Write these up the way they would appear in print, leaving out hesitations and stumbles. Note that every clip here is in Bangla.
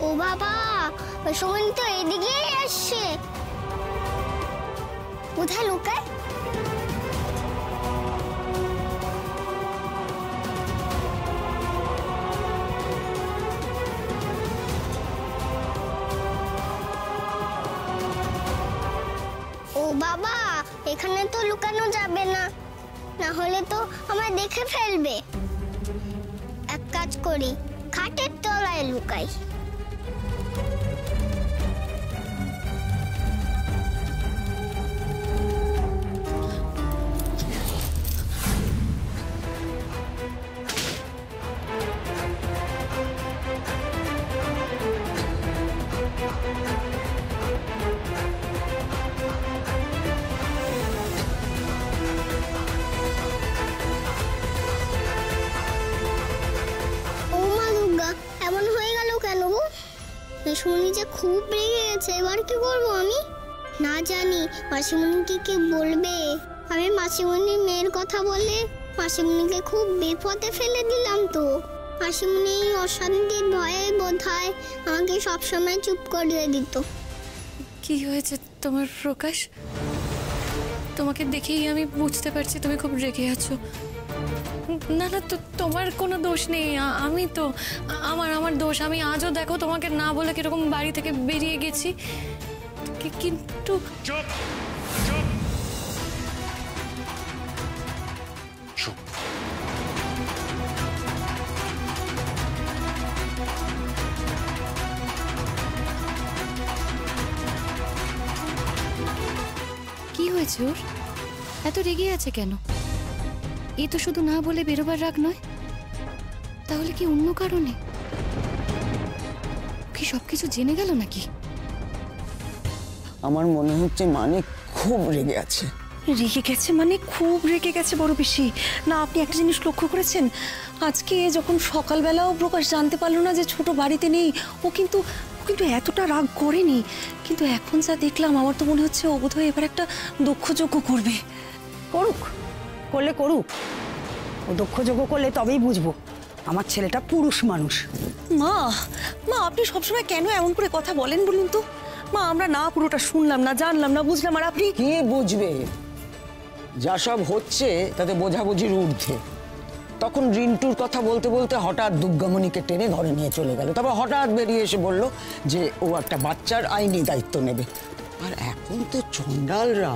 ও বাবা, মাসিমণি তো এদিকেই আসছে। কোথায় লুকায়? ও বাবা, এখানে তো লুকানো যাবে না, না হলে তো আমায় দেখে ফেলবে। এক কাজ করি, খাটের তলায় লুকাই। এমন হয়ে গেল কেন গো? মাসিমণি যে খুব রেগে গেছে, এবার কি করবো আমি? না জানি মাসিমণিকে কি বলবে। আমি মাসিমণির মেয়ের কথা বলে মাসিমণিকে খুব বিপদে ফেলে দিলাম তো। মাসিমণি এই অশান্তির ভয়ে বোধহয় আমাকে সবসময় চুপ করিয়ে দিত। কি হয়েছে তোমার প্রকাশ? তোমাকে দেখেই আমি বুঝতে পারছি তুমি খুব রেগে আছো। না না, তো তোমার কোনো দোষ নেই। আমি তো আমার দোষ। আমি আজও দেখো তোমাকে না বলে কিরকম বাড়ি থেকে বেরিয়ে গেছি, কিন্তু চুপ চুপ চুপ। কি হয়েছে ওর? এত রেগে আছে কেন? এই তো শুধু না বলে বেরোবার রাগ নয়, তাহলে কি অন্য কারণে? কি সবকিছু জেনে গেল নাকি? আমার মনে হচ্ছে মানে খুব রেগে আছে। রেগে গেছে মানে খুব রেগে গেছে বড় বেশি। না, আপনি একটা জিনিস লক্ষ্য করেছেন, আজকে যখন সকালবেলাও প্রকাশ জানতে পারলো না যে ছোট বাড়িতে নেই, ও কিন্তু এতটা রাগ করেনি। কিন্তু এখন যা দেখলাম আমার তো মনে হচ্ছে ও বোধহয় এবার একটা দক্ষযজ্ঞ করবে। করুক, করলে করুক। ও দক্ষযজ্ঞ করলে তবেই বুঝবো আমার ছেলেটা পুরুষ মানুষ। মা আপনি সবসময় কেন এমন করে কথা বলেন বলুন তো? মা, আমরা না পুরোটা শুনলাম না, জানলাম না, বুঝলাম, আর আপনি কি বুঝবে? যা সব হচ্ছে তাতে বোঝাবুঝির ঊর্ধ্বে। তখন রিন্টুর কথা বলতে বলতে হঠাৎ দুর্গামণিকে টেনে ঘরে নিয়ে চলে গেল। তারপর হঠাৎ বেরিয়ে এসে বলল যে ও একটা বাচ্চার আইনি দায়িত্ব নেবে। আর এখন তো চন্ডালরা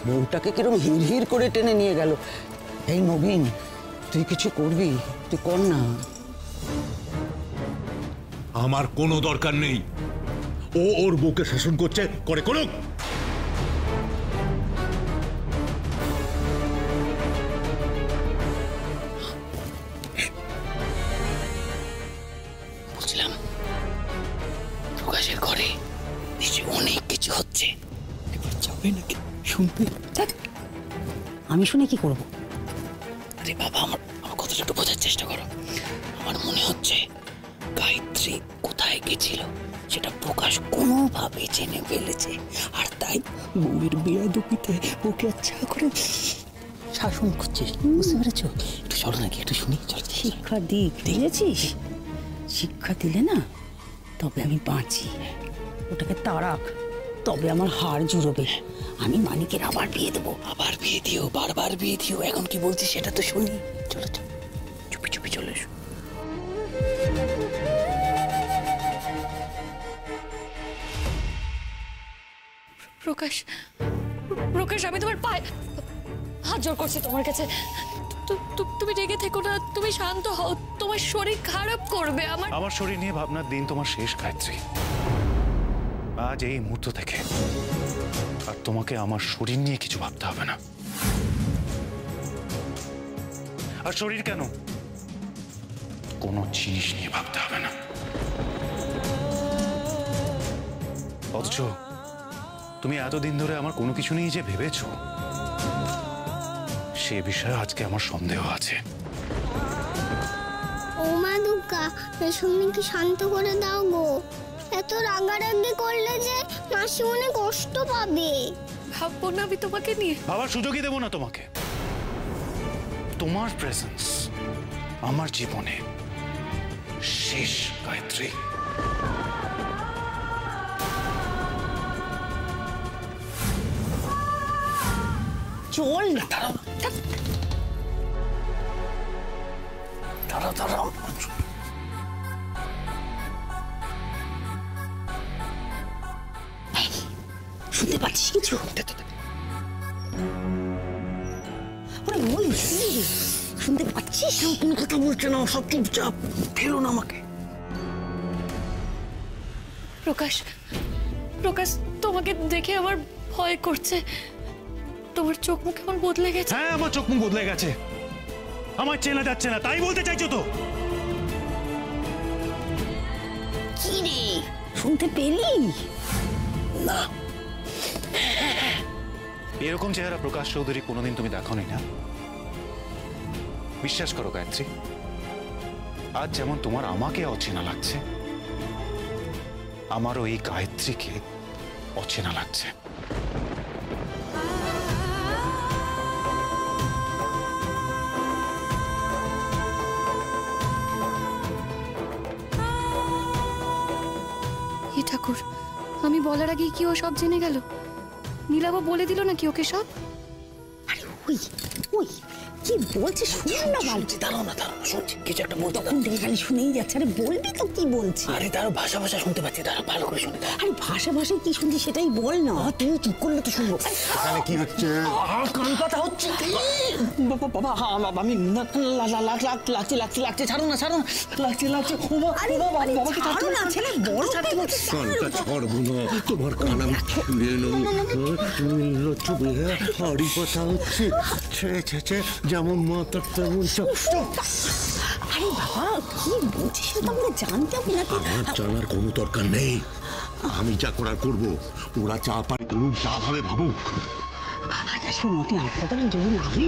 বউটাকে কিরকম হিড় করে টেনে নিয়ে গেল। এই নবীন, তুই কিছু করবি? তুই কর না। আমার কোনো দরকার নেই। ও ওর বউকে শাসন করছে, করে করুক। বুঝলাম প্রকাশের ঘরে নিশ্চয়ই অনেক কিছু হচ্ছে। এবার যাবে নাকি শুনবে? আমি শুনে কি করব? আরে বাবা, আমার কথাটা একটু বোঝার চেষ্টা করো। আমার মনে হচ্ছে গায়ত্রী কোথায় গেছিল সেটা প্রকাশ কোনোভাবে জেনে ফেলেছে, আর তাই বউয়ের বেয়াদবিতে ওকে আচ্ছা করে শাসন করছে। বুঝতে পেরেছো? একটু চলো নাকি, একটু শুনি। শিক্ষা দিক, বুঝেছিস? শিক্ষা দিলে না তবে আমি বাঁচি। ওটাকে তাড়াক, তবে আমার হাড় জুড়বে। আমি মানিকের আবার বিয়ে দেবো। আবার বিয়ে দিও, বারবার বিয়ে দিও। এখন কি বলছি সেটা তো শুনি। চলো চলো, চুপি চুপি চলে এসো। প্রকাশ, আমি তোমার পায়ে হাত জোর করছি তোমার কাছে। তুমি রেগে থেকো না, তুমি শান্ত হও। তোমার শরীর খারাপ করবে। আমার শরীর নিয়ে ভাবনার দিন তোমার শেষ, গায়ত্রী। আজ এই মুহূর্ত থেকে আর তোমাকে আমার শরীর নিয়ে কিছু ভাবতে হবে না। আর শরীর কেন, কোনো জিনিস নিয়ে ভাবতে হবে না। অথচ তুমি এতদিন ধরে আমার কোনো কিছু নিয়ে যে ভেবেছো, সে বিষয়ে আজকে আমার সন্দেহ আছে। ও মা দুর্গা, মাসিমণিকে শান্ত করে দাও গো। এত রাগারাগি করলে যে মাসিমণি কষ্ট পাবে। ভাববো না আমি তোমাকে নিয়ে। ভাবার সুযোগই দেবো না তোমাকে। তোমার প্রেজেন্স আমার জীবনে শেষ, গায়ত্রী। চল না। দাঁড়াও শুনতে পাচ্ছিস কিছু? শুনতে পাচ্ছিস? কোনো কথা বলছে না, সব চুপচাপ। ফেলো না আমাকে। প্রকাশ, প্রকাশ, তোমাকে দেখে আমার ভয় করছে। তোমার চোখ মুখ কেমন বদলে গেছে। হ্যাঁ, আমার চোখ মুখ বদলে গেছে। আমার চেনা যাচ্ছে না, তাই বলতে চাইছো তো? কি রে, শুনতে পেলি? না, এরকম চেহারা প্রকাশ চৌধুরী কোনোদিন তুমি দেখোনি না? বিশ্বাস করো গায়ত্রী, আজ যেমন তোমার আমাকে অচেনা লাগছে, আমারও এই গায়ত্রীকে অচেনা লাগছে। হে ঠাকুর, আমি বলার আগেই কি ও সব জেনে গেল? নীলাবা বলে দিল নাকি ওকে সব? আরে ওই ওই কি বলছে শুন না বাল। দাঁড়াও না, শুনছি কিছু একটা বলতে। তখন দেখে খালি শুনেই যাচ্ছে। আরে বলবি তো কি বলছে? আরে তারও ভাষা শুনতে পাচ্ছি, তারা ভালো করে শুনে। আরে ভাষায় কি শুনছি সেটাই বল না। তুই চুপ করলে তো শুনবো। এখানে কি হচ্ছে? কান পাতা হচ্ছে। বাবা আমি লাগছে, ছাড়ো না, লাগছে। বাবাকে ছাড়ো না, ছেলে বড় ছাড়তে বলছে। কানটা ছাড়বো না, তোমার কান আমি ছুঁড়ে নেবো। লচ্ছু বেহে হাড়ি পাতা হচ্ছে। ছে যেমন মাতার তেমন চোখ। আরে বাবা কি বলছিস সেটা তো আমরা জানতে হবে না। আমার জানার কোনো দরকার নেই, আমি যা করার করবো। ওরা যা পারে করুক, যা ভাবে ভাবুক। আচ্ছা শোনো, তুই হাসপাতালে যদি নামি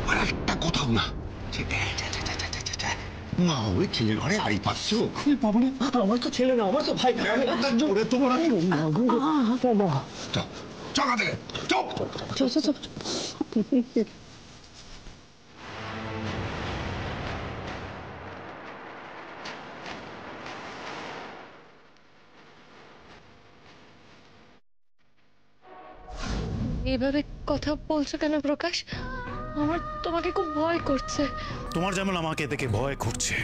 আর একটা কথাও না। মা, ওই ছেলে ঘরে আড়ি পাচ্ছ? বাবুরে, আমার তো ছেলে না, আমার তো ভাই। ওরে তোমার চাকা দে, চুপ। এভাবে কথা বলছো কেন প্রকাশ? আমার তোমাকে খুব ভয় করছে। তোমার যেমন আমাকে দেখে ভয় করছে,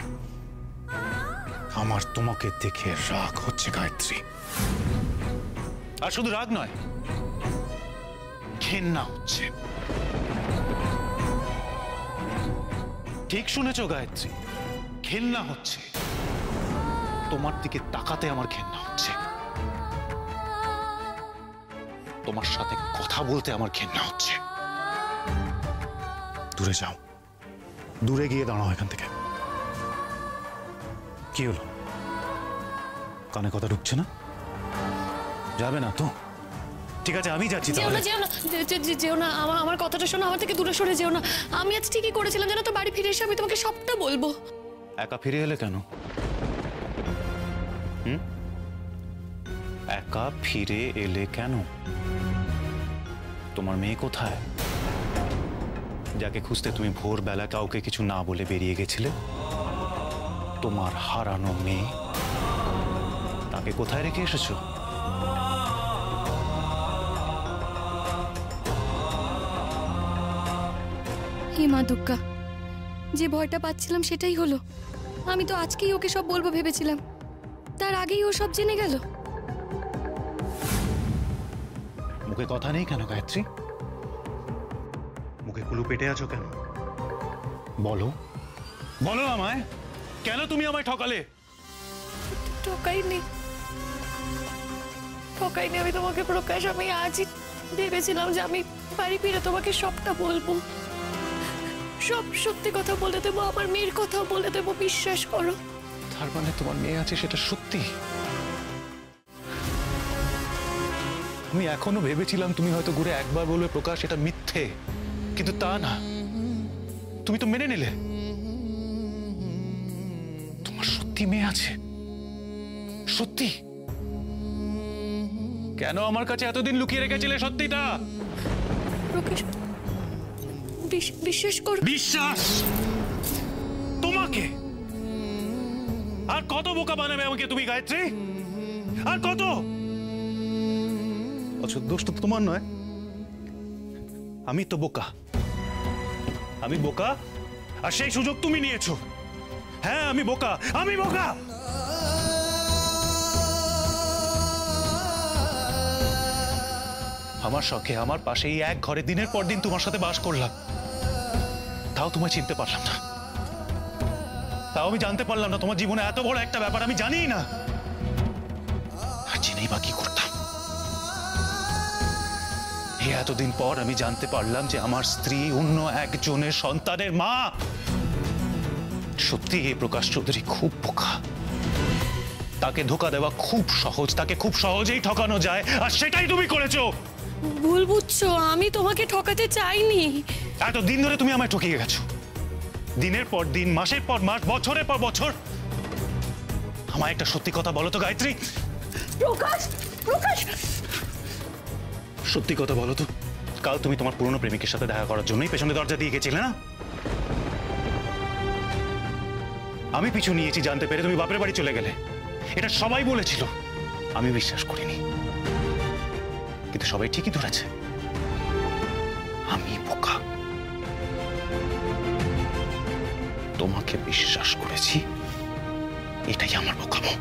আমার তোমাকে দেখে রাগ হচ্ছে গায়ত্রী। আর শুধু রাগ নয়, ঘেন্না হচ্ছে। ঠিক শুনেছো গায়ত্রী, ঘেন্না হচ্ছে। তোমার দিকে তাকাতে আমার ঘেন্না হচ্ছে, তোমার সাথে কথা বলতে আমার ঘেন্না হচ্ছে। দূরে যাও, দূরে গিয়ে দাঁড়াও এখান থেকে। কি হলো, কানে কথা ঢুকছে না? যাবে না তো? ঠিক আছে, আমি যাচ্ছি। যেও না, আমার কথাটা শোনো, আমার থেকে দূরে সরে যেও না। আমি আজ ঠিকই করেছিলাম জানো তো, বাড়ি ফিরে এসে আমি তোমাকে সবটা বলবো। একা ফিরে এলে কেন? একা ফিরে এলে কেন? তোমার মেয়ে কোথায়, যাকে খুঁজতে তুমি ভোরবেলা কাউকে কিছু না বলে বেরিয়ে গেছিলে? তোমার হারানো মেয়ে, তাকে কোথায় রেখে এসেছো? হে মা দুর্গা, যে ভয়টা পাচ্ছিলাম সেটাই হলো। আমি তো আজকেই ওকে সব বলবো ভেবেছিলাম, তার আগেই ও সব জেনে গেল। মুখে কথা নেই কেন গায়ত্রী? মুখে কুলু পেটে আছো কেন? বলো, বলো আমায়, কেন তুমি আমায় ঠকালে? ঠকাইনি, আমি তোমাকে প্রকাশ। আমি আজই ভেবেছিলাম যে আমি বাড়ি ফিরে তোমাকে সবটা বলবো, সব সত্যি কথা বলে দেবো, আমার মেয়ের কথাও বলে দেবো, বিশ্বাস করো। তার মানে তোমার মেয়ে আছে সেটা সত্যি? আমি এখনো ভেবেছিলাম তুমি হয়তো ঘুরে একবার বলবে প্রকাশ এটা মিথ্যে, কিন্তু তা না, তুমি তো মেনে নিলে তোমার সত্যি মেয়ে আছে। সত্যি? কেন আমার কাছে এতদিন লুকিয়ে রেখেছিলে সত্যিটা? প্রকাশ, বিশ্বাস কর। বিশ্বাস? তোমাকে আর কত বোকা বানাবে আমাকে তুমি গায়ত্রী? আর কত? আচ্ছা, দোষ তো তোমার নয়, আমি তো বোকা, আমি বোকা, আর সেই সুযোগ তুমি নিয়েছো। হ্যাঁ আমি বোকা, আমি বোকা। আমার শখে আমার পাশেই এক ঘরে দিনের পর দিন তোমার সাথে বাস করলাম, তাও তোমায় চিনতে পারলাম না, তাও আমি জানতে পারলাম না তোমার জীবনে এত বড় একটা ব্যাপার আমি জানি না। আর জেনেই বা কি করতাম? এই এতদিন পর আমি জানতে পারলাম যে আমার স্ত্রী অন্য একজনের সন্তানের মা। সত্যি এই প্রকাশ চৌধুরী খুব বোকা। তাকে ধোকা দেওয়া খুব সহজ, তাকে খুব সহজেই ঠকানো যায়, আর সেটাই তুমি করেছো। ভুল বুঝছো, আমি তোমাকে ঠকাতে চাইনি। এত দিন ধরে তুমি আমায় ঠকিয়ে গেছো, দিনের পর দিন, মাসের পর মাস, বছরের পর বছর। আমায় একটা সত্যি কথা বলো তো গায়ত্রী। প্রকাশ, প্রকাশ, সত্যি কথা বলো তো, কাল তুমি তোমার পুরনো প্রেমিকের সাথে দেখা করার জন্যই পেছনে দরজা দিয়ে গেছিলে না? আমি পিছু নিয়েছি জানতে পেরে তুমি বাপের বাড়ি চলে গেলে, এটা সবাই বলেছিল, আমি বিশ্বাস করিনি, কিন্তু সবাই ঠিকই ধরেছে আমি বোকা। তোমাকে বিশ্বাস করেছি, এটাই আমার বোকামো।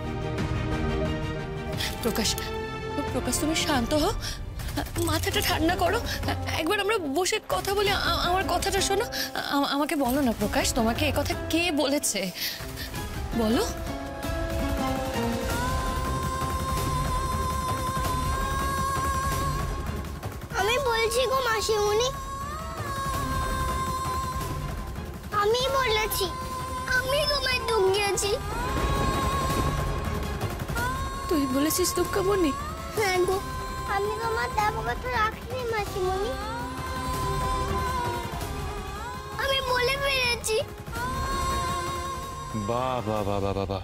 প্রকাশ, প্রকাশ তুমি শান্ত হও, মাথাটা ঠান্ডা করো, একবার আমরা বসে কথা বলি। আমার কথাটা শোনো, আমাকে বলো না প্রকাশ, তোমাকে এ কথা কে বলেছে বলো। আমি বলছি গো মাসিমণি, আমি বলেছি, আমি তোমায় দুঃখ দিয়েছি। তুই বলেছিস দুঃখমণি? হ্যাঁ গো, আমি তোমার দেবো কথা রাখিনি মাসিমণি, আমি বলে ফেলেছি। বাহ বাহ বাহ বাহ বাহ,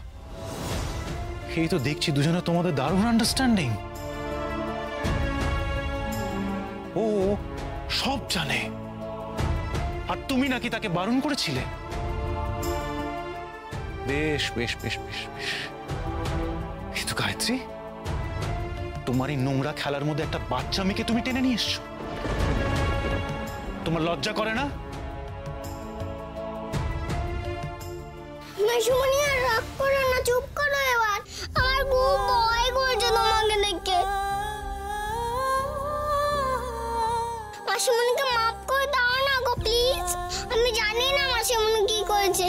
এই তো দেখছি দুজনে তোমাদের দারুণ আন্ডারস্ট্যান্ডিং। ও সব জানে, আর তুমি নাকি তাকে বারণ করেছিলে। বেশ বেশ বেশ বেশ বেশ। কিন্তু গায়ত্রী, তোমার এই নোংরা খেলার মধ্যে একটা বাচ্চা মেয়েকে তুমি টেনে নিয়ে এসছো, তোমার লজ্জা করে না? মাসিমণি আর রাগ করো না, চুপ করো এবার, আমার খুব ভয় করছে তোমাকে দেখে। মাসিমণিকে মাফ করে দাও না গো প্লিজ। আমি জানি না মাসিমণি কি করেছে,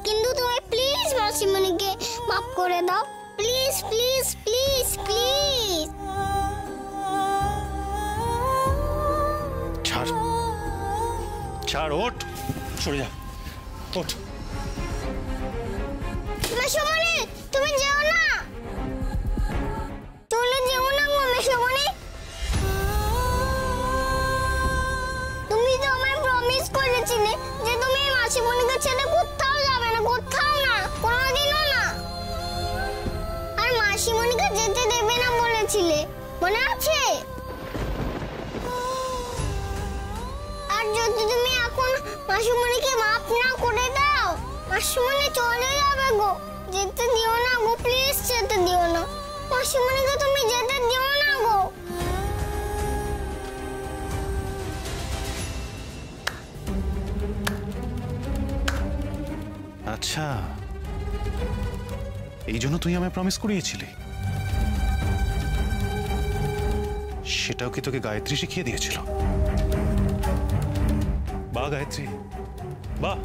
কিন্তু তুমি প্লিজ মাসিমণিকে মাফ করে দাও, প্লিজ প্লিজ প্লিজ প্লিজ। ছাড় ছাড়, ওঠ, সরে যা, ওঠ। মাসিমণি তুমি যেও না, চলে যেও না গো মাসিমণি। তুমি তো আমায় প্রমিস করেছিলে যে তুমি মাসিমণিকে ছেড়ে কোথাও যাবে না, কোথাও না, কোনোদিনও না। আর মাসিমণিকে যেতে দেবে না বলেছিলে, মনে আছে? আর যদি তুমি এখন মাসিমণিকে মাফ না করে দাও, মাসিমণি চলে যাবে গো। যেতে দিও না গো প্লিজ, যেতে দিও না মাসিমণিকে, তুমি যেতে দিও না গো। আচ্ছা, এই জন্য তুই আমায় প্রমিস করিয়েছিলি? সেটাও কি তোকে গায়ত্রী শিখিয়ে দিয়েছিল? বাহ গায়ত্রী, বাহ,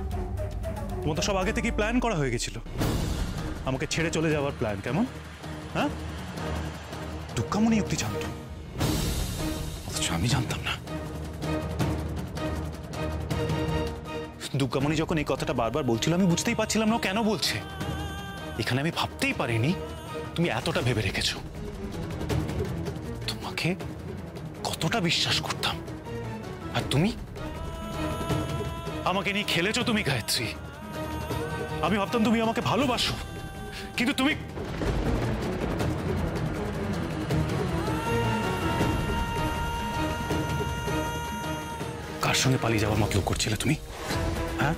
তোমার তো সব আগে থেকেই প্ল্যান করা হয়ে গেছিল, আমাকে ছেড়ে চলে যাওয়ার প্ল্যান। কেমন? হ্যাঁ, দুঃখামনি যুক্তি জানতো, অথচ আমি জানতাম না। দুর্গামণি যখন এই কথাটা বারবার বলছিল, আমি বুঝতেই পারছিলাম না কেন বলছে। এখানে আমি ভাবতেই পারিনি তুমি এতটা ভেবে রেখেছো। তোমাকে কতটা বিশ্বাস করতাম, আর তুমি আমাকে নিয়ে খেলেছো তুমি গায়ত্রী। আমি ভাবতাম তুমি আমাকে ভালোবাসো, কিন্তু তুমি কার সঙ্গে পালিয়ে যাওয়ার মতলব করছিলে তুমি? হ্যাঁ,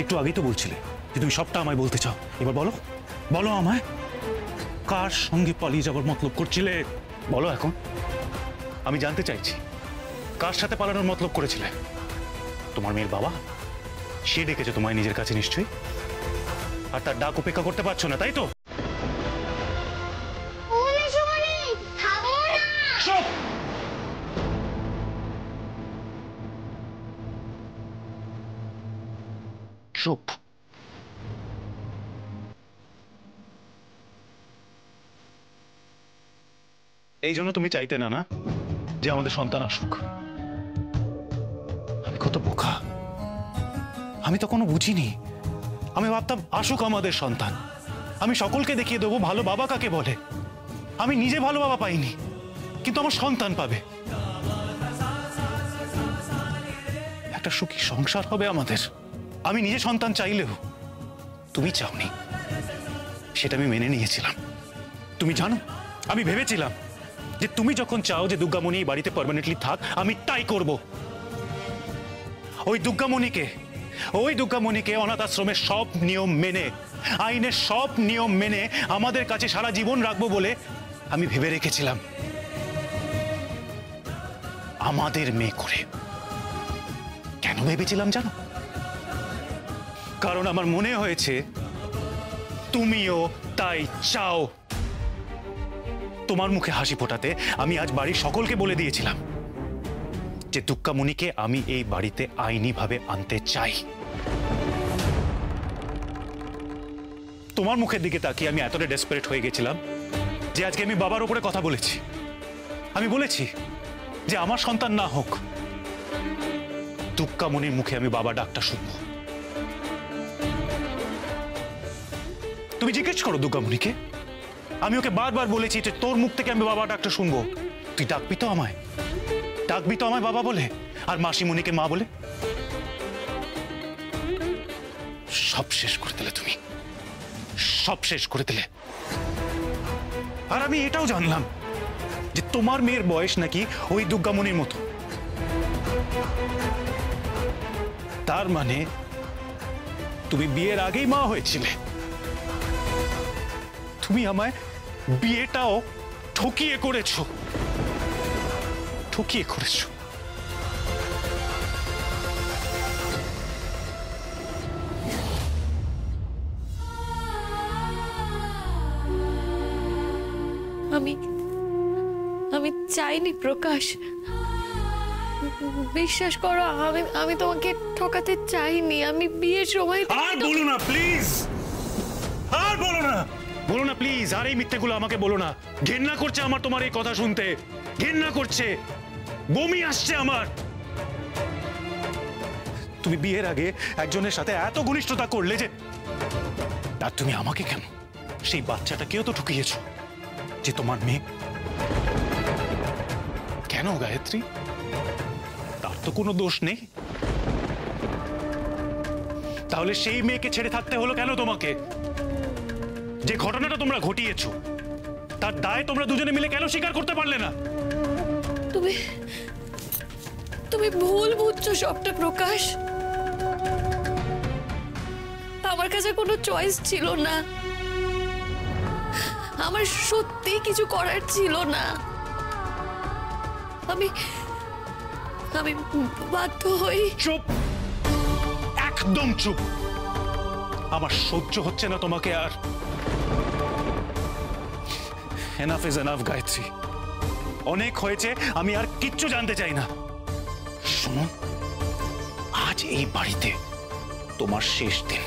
একটু আগেই তো বলছিলে যে তুমি সবটা আমায় বলতে চাও। এবার বলো, বলো আমায়, কার সঙ্গে পালিয়ে যাওয়ার মতলব করছিলে? বলো এখন, আমি জানতে চাইছি। কার সাথে পালানোর মতলব করেছিলে? তোমার মেয়ের বাবা, সে ডেকেছে তোমায় নিজের কাছে নিশ্চয়ই, আর তার ডাক উপেক্ষা করতে পারছো না, তাই তো? চুপ। এই জন্য তুমি চাইতে না না যে আমাদের সন্তান আসুক? আমি কত বোকা, আমি তো কোনো বুঝিনি। আমি ভাবতাম আসুক আমাদের সন্তান, আমি সকলকে দেখিয়ে দেবো ভালো বাবা কাকে বলে। আমি নিজে ভালো বাবা পাইনি, কিন্তু আমার সন্তান পাবে, একটা সুখী সংসার হবে আমাদের। আমি নিজে সন্তান চাইলেও তুমি চাওনি, সেটা আমি মেনে নিয়েছিলাম। তুমি জানো, আমি ভেবেছিলাম যে তুমি যখন চাও যে দুর্গামণি এই বাড়িতে পার্মানেন্টলি থাক, আমি তাই করব। ওই দুর্গামণিকে অনাথ আশ্রমের সব নিয়ম মেনে, আইনের সব নিয়ম মেনে আমাদের কাছে সারা জীবন রাখবো বলে আমি ভেবে রেখেছিলাম। আমাদের মেয়ে করে। কেন ভেবেছিলাম জানো? কারণ আমার মনে হয়েছে তুমিও তাই চাও। তোমার মুখে হাসি ফোটাতে আমি আজ বাড়ির সকলকে বলে দিয়েছিলাম যে দুর্গামণিকে আমি এই বাড়িতে আইনিভাবে আনতে চাই। তোমার মুখের দিকে তাকিয়ে আমি এতটা ডেসপারেট হয়ে গেছিলাম যে আজকে আমি বাবার উপরে কথা বলেছি। আমি বলেছি যে আমার সন্তান না হোক, দুর্গামণির মুখে আমি বাবা ডাকটা শুনবো। তুমি জিজ্ঞেস করো দুর্গামণিকে, আমি ওকে বারবার বলেছি যে তোর মুখ থেকে আমি বাবা ডাকটা শুনবো, তুই ডাকবি তো আমায়, ডাকবি তো আমায় বাবা বলে, আর মাসিমণিকে মা বলে। সব শেষ করে দিলে তুমি, সব শেষ করে দিলে। আর আমি এটাও জানলাম যে তোমার মেয়ের বয়স নাকি ওই দুর্গামণির মতো। তার মানে তুমি বিয়ের আগেই মা হয়েছিলে। তুমি আমায় বিয়েটাও ঠকিয়ে করেছো, ঠকিয়ে করেছো। আমি চাইনি প্রকাশ, বিশ্বাস করো, আমি তোমাকে ঠকাতে চাইনি। আমি বিয়ের সময় আর বলো না প্লিজ, আর বলো না, বলো না প্লিজ, আর এই মিথ্যেগুলো আমাকে বলো না। ঘেন্না করছে আমার তোমার এই কথা শুনতে, ঘেন্না করছে, বমি আসছে আমার। তুমি বিয়ের আগে একজনের সাথে এত ঘনিষ্ঠতা করলে যে, আর তুমি আমাকে কেন, সেই বাচ্চাটাকেও তো ঠকিয়েছো যে তোমার মেয়ে। কেন গায়ত্রী? তার তো কোনো দোষ নেই, তাহলে সেই মেয়েকে ছেড়ে থাকতে হলো কেন তোমাকে? যে ঘটনাটা তোমরা ঘটিয়েছো তার দায় তোমরা দুজনে মিলে কেন স্বীকার করতে পারলে না? তুমি ভুল বুঝছো সবটা প্রকাশ। আমার কাছে কোনো চয়েস ছিল না, আমার সত্যি কিছু করার ছিল না। আমি বাধ্য হই। চুপ, একদম চুপ। আমার সহ্য হচ্ছে না তোমাকে আর। এনাফ ইজ এনাফ গায়ত্রী, অনেক হয়েছে, আমি আর কিচ্ছু জানতে চাই না। শোনো, আজ এই বাড়িতে তোমার শেষ দিন।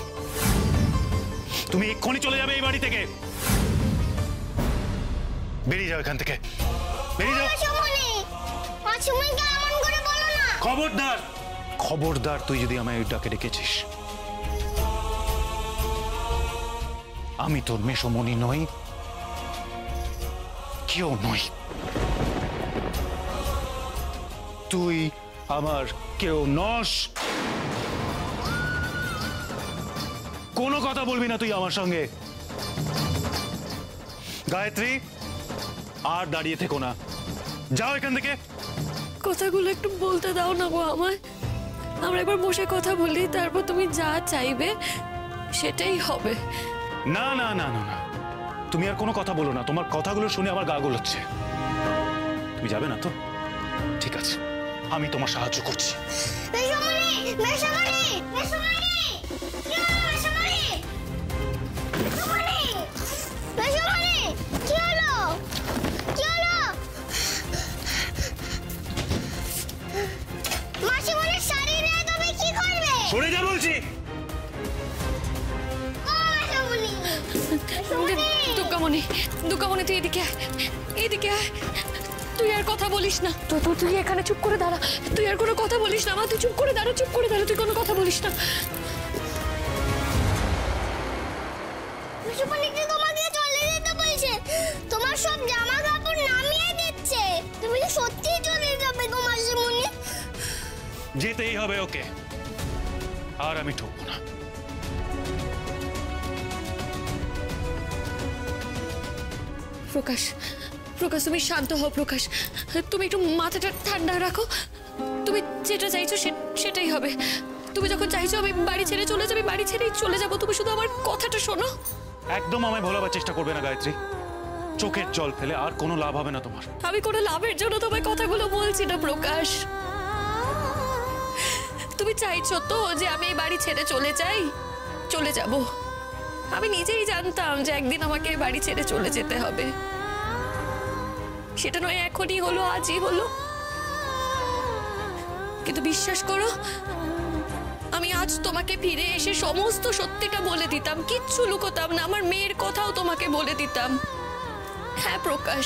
তুমি এক্ষুনি চলে যাবে এই বাড়ি থেকে। বেরিয়ে যাও এখান থেকে, বেরিয়ে যাও। খবরদার, খবরদার, তুই যদি আমায় ওই ডাকে ডেকেছিস, আমি তোর মেসমণি নই, কেউ নই। তুই আমার কেউ নস। কোনো কথা বলবি না তুই আমার সঙ্গে। গায়ত্রী, আর দাঁড়িয়ে থেকো না, যাও এখান থেকে। কথাগুলো একটু বলতে দাও না গো আমায়। আমরা একবার বসে কথা বলি, তারপর তুমি যা চাইবে সেটাই হবে। না না না না না, তুমি আর কোনো কথা বলো না। তোমার কথাগুলো শুনে আমার গা গোলাচ্ছে। তুমি যাবে না তো? ঠিক আছে, আমি তোমার সাহায্য করছি। মেশামণি, মেশামণি, মেশামণি, কি হলো মেশামণি? মেশামণি, মেশামণি, কি হলো? কি হলো? মাসিমণির শাড়ি নিয়ে তুমি কি করবে? সরে যা বলছি। ও মেশামণি, মেশামণি। দুর্গামণি, দুর্গামণি তুই এদিকে আয়, এদিকে আয়। তুই আর কথা বলিস না। তুই এখানে চুপ করে দাঁড়া। তুই আর কোনো কথা বলিস না মা। তুই চুপ করে দাঁড়া, চুপ করে দাঁড়া। তুই কোনো কথা বলিস না। মেশামণিকে তোমাকে চলে যেতে বলছে। তোমার সব জামা কাপড় নামিয়ে দিচ্ছে। তুমি কি সত্যিই চলে যাবে গো মাসিমণি? যেতেই হবে ওকে, আর আমি ঠকবো না। প্রকাশ, প্রকাশ তুমি শান্ত হও। প্রকাশ, তুমি একটু মাথাটা ঠান্ডা রাখো। তুমি যেটা চাইছো সেটাই হবে। তুমি যখন চাইছো আমি বাড়ি ছেড়ে চলে যাবি, বাড়ি ছেড়েই চলে যাবো। তুমি শুধু আমার কথাটা শোনো। একদম আমায় ভোলাবার চেষ্টা করবে না গায়ত্রী। চোখের জল ফেলে আর কোনো লাভ হবে না তোমার। আমি কোনো লাভের জন্য তোমায় কথাগুলো বলছি না প্রকাশ। তুমি চাইছো তো যে আমি এই বাড়ি ছেড়ে চলে যাই? চলে যাব। আমি নিজেই জানতাম যে একদিন আমাকে এই বাড়ি ছেড়ে চলে যেতে হবে। সেটা নয় এখনই হলো, আজই হলো। কিন্তু বিশ্বাস করো, আমি আজ তোমাকে ফিরে এসে সমস্ত সত্যিটা বলে দিতাম, কিচ্ছু লুকোতাম না। আমার মেয়ের কথাও তোমাকে বলে দিতাম। হ্যাঁ প্রকাশ,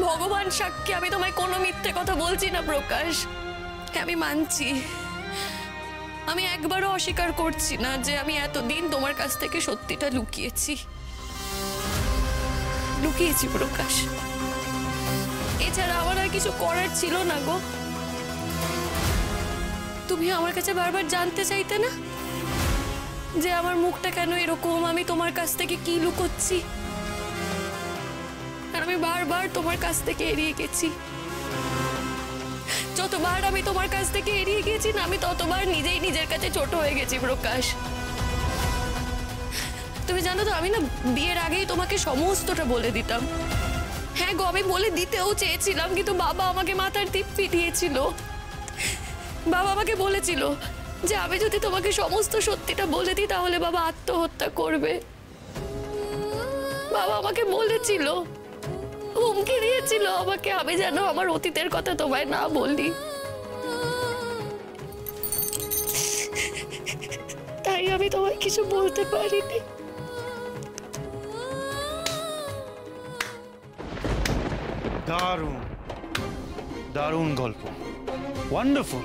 ভগবান সাক্ষী, আমি তোমায় কোনো মিথ্যে কথা বলছি না প্রকাশ। আমি মানছি, আমি একবারও অস্বীকার করছি না যে আমি এতদিন তোমার কাছ থেকে সত্যিটা লুকিয়েছি প্রকাশ। এছাড়া আমার আর কিছু করার ছিল না গো। তুমি আমার কাছে বারবার জানতে চাইতে না যে আমার মুখটা কেন এরকম, আমি তোমার কাছ থেকে কি লুকোচ্ছি। আর আমি বারবার তোমার কাছ থেকে এড়িয়ে গেছি। যতবার আমি তোমার কাছ থেকে এড়িয়ে গেছি না, আমি ততবার নিজেই নিজের কাছে ছোট হয়ে গেছি প্রকাশ। তুমি জানো তো, আমি না বিয়ের আগেই তোমাকে সমস্তটা বলে দিতাম। হ্যাঁ গো, আমি বলে দিতেও চেয়েছিলাম, কিন্তু বাবা আমাকে মাথার দিব্যি দিয়েছিল। বাবা আমাকে বলেছিল যে আমি যদি তোমাকে সমস্ত সত্যিটা বলে দিই তাহলে বাবা আত্মহত্যা করবে। বাবা আমাকে বলেছিল, হুমকি দিয়েছিল আমাকে, আমি যেন আমার অতীতের কথা তোমায় না বলি। তাই আমি তোমায় কিছু বলতে পারিনি। দারুণ দারুণ গল্প, ওয়ান্ডারফুল।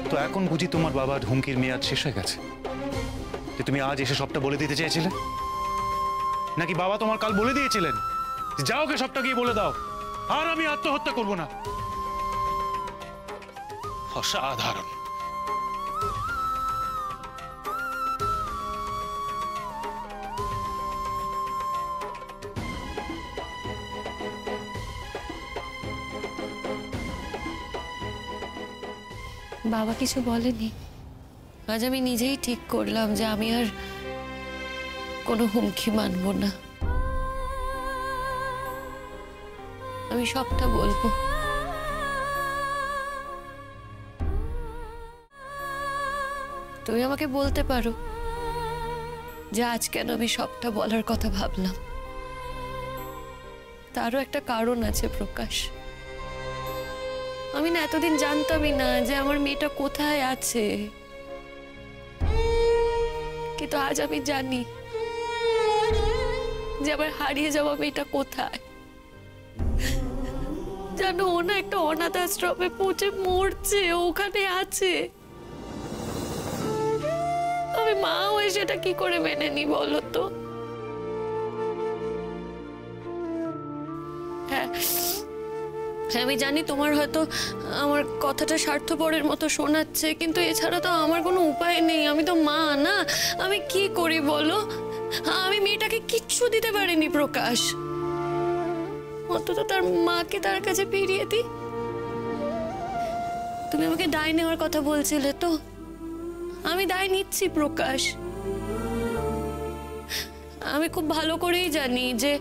তো এখন বুঝি তোমার বাবার হুমকির মেয়াদ শেষ হয়ে গেছে, যে তুমি আজ এসে সবটা বলে দিতে চেয়েছিলে? নাকি বাবা তোমার কাল বলে দিয়েছিলেন যাও কে সবটা গিয়ে বলে দাও, আর আমি আত্মহত্যা করব না? অসাধারণ। বাবা কিছু বলেনি। আজ আমি নিজেই ঠিক করলাম যে আমি আর কোনো হুমকি মানব না। আমি সবটা বলবো। তুমি আমাকে বলতে পারো যে আজ কেন আমি সবটা বলার কথা ভাবলাম। তারও একটা কারণ আছে প্রকাশ। আমি না এতদিন জানতামই না যে আমার মেয়েটা কোথায় আছে, কিন্তু আজ আমি জানি যে আমার হারিয়ে যাওয়া মেয়েটা কোথায়। জানো, ও না একটা অনাথ আশ্রমে পৌঁছে মরছে, ওখানে আছে। আমি মা হয়ে সেটা কি করে মেনে নি বলো তো? হ্যাঁ, আমি জানি তোমার হয়তো আমার কথাটা স্বার্থপরের মতো শোনাচ্ছে, কিন্তু এছাড়া তো আমার কোনো উপায় নেই। আমি তো মা না, আমি কি করি বলো? আমি মেয়েটাকে কিচ্ছু দিতে পারিনি প্রকাশ। অন্তত তার মাকে তার কাছে ফিরিয়ে দিই। তুমি আমাকে দায় নেওয়ার কথা বলছিলে তো, আমি দায় নিচ্ছি প্রকাশ। আমি খুব ভালো করেই জানি যে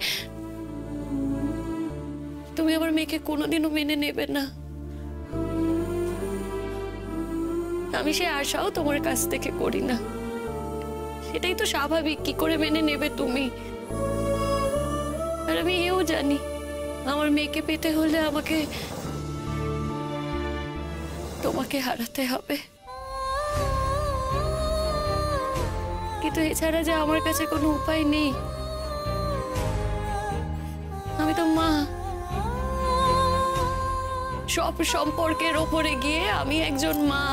তুমি আমার মেয়েকে কোনোদিনও মেনে নেবে না। আমি সে আশাও তোমার কাছ থেকে করি না। সেটাই তো স্বাভাবিক, কি করে মেনে নেবে তুমি? আর আমি এও জানি আমার মেয়েকে পেতে হলে আমাকে তোমাকে হারাতে হবে, কিন্তু এছাড়া যে আমার কাছে কোনো উপায় নেই। আমি তো মা, সব সম্পর্কের ওপরে গিয়ে আমি একজন মা।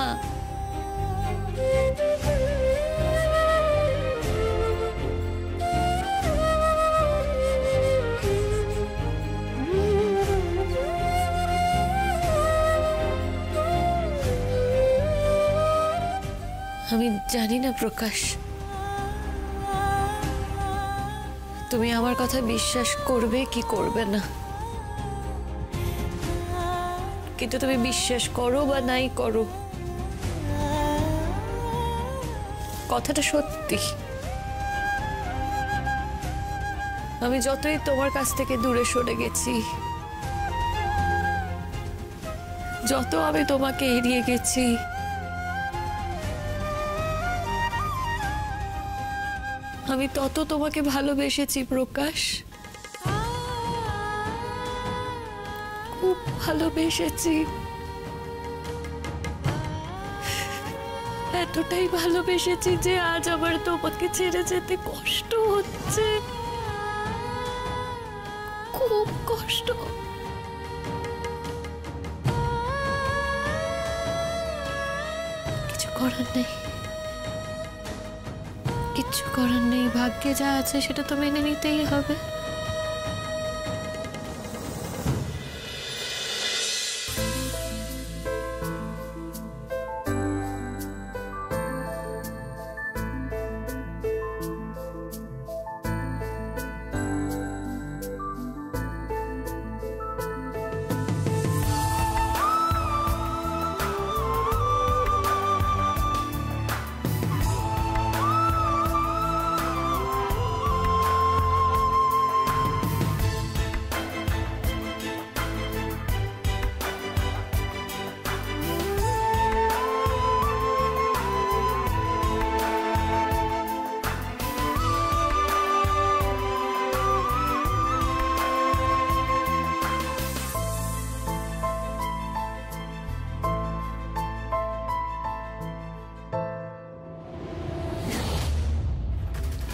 আমি জানি না প্রকাশ, তুমি আমার কথা বিশ্বাস করবে কি করবে না, কিন্তু তুমি বিশ্বাস করো বা নাই করো, কথাটা সত্যি। আমি যতই তোমার কাছ থেকে দূরে সরে গেছি, যত আমি তোমাকে এড়িয়ে গেছি, আমি তত তোমাকে ভালোবেসেছি প্রকাশ, খুব ভালোবেসেছি। এতটাই ভালোবেসেছি যে আজ আমার তোমাকে ছেড়ে যেতে কষ্ট হচ্ছে, খুব কষ্ট। কিছু করার নেই, কিচ্ছু করার নেই, ভাগ্যে যা আছে সেটা তো মেনে নিতেই হবে।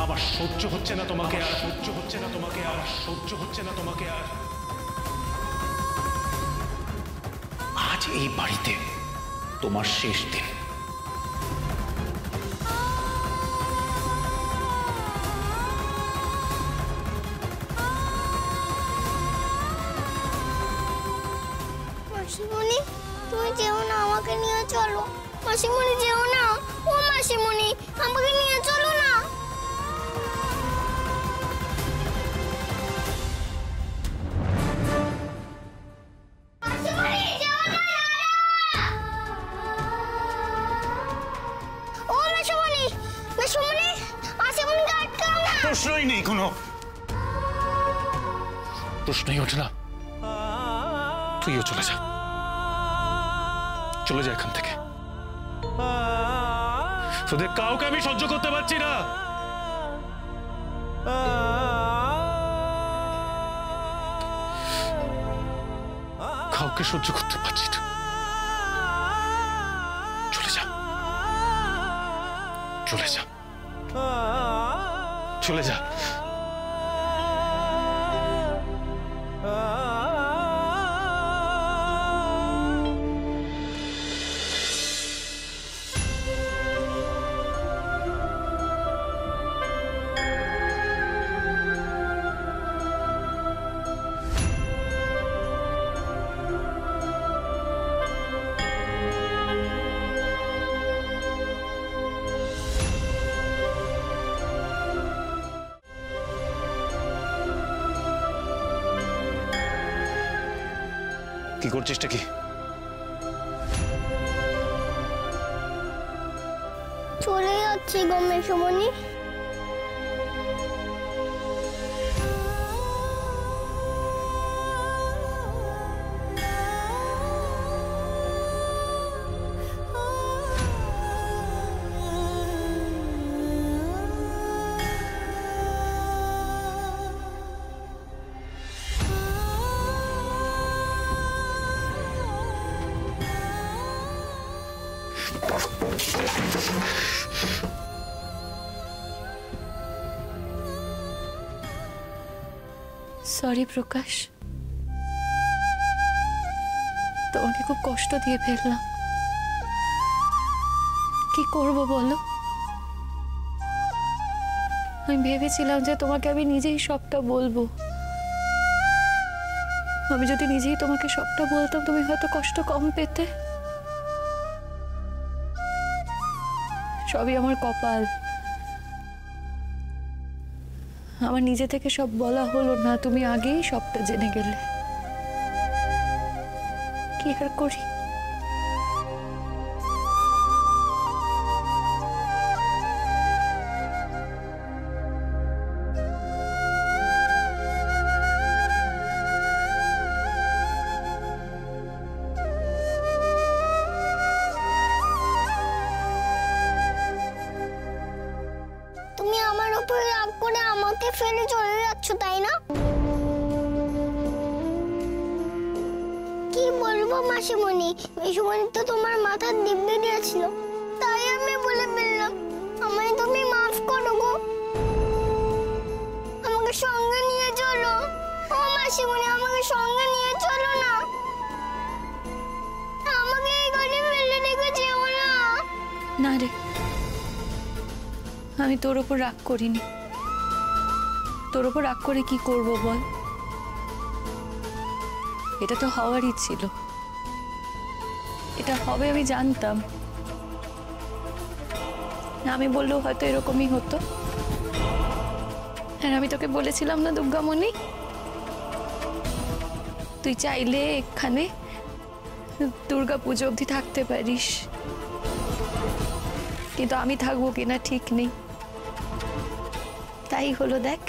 আবার সহ্য হচ্ছে না তোমাকে, আর সহ্য হচ্ছে না তোমাকে, আর সহ্য হচ্ছে না তোমাকে। আর আজ এই বাড়িতে তোমার শেষ দিন। মাসিমণি, তুমি যেও না, আমাকে নিয়ে চলো। মাসিমণি যেও না, ও মাসিমণি, আমাকে নিয়ে চলো না। প্রশ্নই নেই, কোনো প্রশ্নই ওঠে না। তুইও চলে যা, চলে যা এখান থেকে। তোদের কাউকে আমি সহ্য করতে পারছি না। কাউকে সহ্য করতে পারছি না। চলে যা, চলে যা, চলে যা। কি করছিসটা কি? চলে যাচ্ছি গো মেসোমণি। সরি প্রকাশ, তোমাকে খুব কষ্ট দিয়ে ফেললাম। কি করব বলো? আমি ভেবেছিলাম যে তোমাকে আমি নিজেই সবটা বলবো। আমি যদি নিজেই তোমাকে সবটা বলতাম তুমি হয়তো কষ্ট কম পেতে। সবই আমার কপাল। আমার নিজে থেকে সব বলা হলো না, তুমি আগেই সবটা জেনে গেলে। কি আর করি? তুমি আমার উপরে রাগ করে আমাকে ফেলে চলে যাচ্ছ, তাই না? কি বলবো মাসিমণি, মাসিমণি তো তোমার মাথার দিব্যি দিয়েছিল, তাই আমি বলে ফেললাম। আমায় তুমি মাফ করো গো, আমাকে সঙ্গে নিয়ে চলো। ও মাসিমণি, আমাকে সঙ্গে নিয়ে চলো না, আমাকে এই ঘরে ফেলে রেখে যেও না। না রে, আমি তোর উপর রাগ করিনি। তোর উপর রাগ করে কি করব বল? এটা তো হওয়ারই ছিল, এটা হবে আমি জানতাম। আমি বললেও হয়তো এরকমই হতো। আর আমি তোকে বলেছিলাম না দুর্গামণি, তুই চাইলে এখানে দুর্গা পুজো অবধি থাকতে পারিস, কিন্তু আমি থাকবো কিনা ঠিক নেই। তাই হলো, দেখ।